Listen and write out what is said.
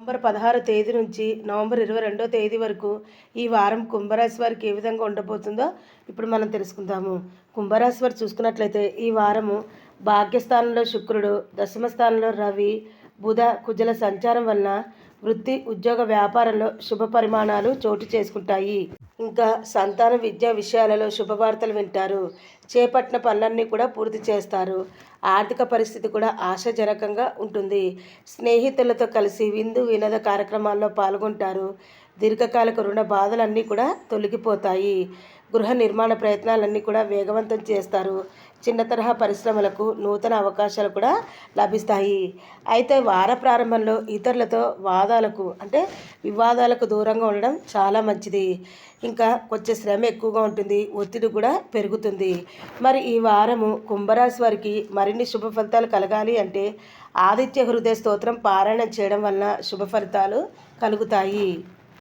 November 16 తేదీ నుంచి November 22 తేదీ వరకు ఈ వారం కుంభరాశి వారికి ఏ విధంగా ఉండబోతుందో ఇప్పుడు మనం తెలుసుకుందాము. కుంభరాశి వారు చూసుకున్నట్లయితే ఈ వారము భాగ్యస్థానంలో శుక్రుడు, దశమ స్థానంలో రవి, బుధ, కుజల సంచారం వలన వృత్తి, ఉద్యోగ, వ్యాపారంలో శుభ పరిమాణాలు చోటు చేసుకుంటాయి. ఇంకా సంతాన విద్యా విషయాలలో శుభవార్తలు వింటారు. చేపట్టిన పనులన్నీ కూడా పూర్తి చేస్తారు. ఆర్థిక పరిస్థితి కూడా ఆశాజనకంగా ఉంటుంది. స్నేహితులతో కలిసి విందు వినోద కార్యక్రమాల్లో పాల్గొంటారు. దీర్ఘకాలిక రుణ బాధలన్నీ కూడా తొలగిపోతాయి. గృహ నిర్మాణ ప్రయత్నాలన్నీ కూడా వేగవంతం చేస్తారు. చిన్న తరహా పరిశ్రమలకు నూతన అవకాశాలు కూడా లభిస్తాయి. అయితే వార ప్రారంభంలో ఇతరులతో వివాదాలకు దూరంగా ఉండడం చాలా మంచిది. ఇంకా కొంచెం శ్రమ ఎక్కువగా ఉంటుంది, ఒత్తిడి కూడా పెరుగుతుంది. మరి ఈ వారము కుంభరాశి వారికి మరిన్ని శుభ ఫలితాలు కలగాలి అంటే ఆదిత్య హృదయ స్తోత్రం పారాయణం చేయడం వలన శుభ ఫలితాలు కలుగుతాయి.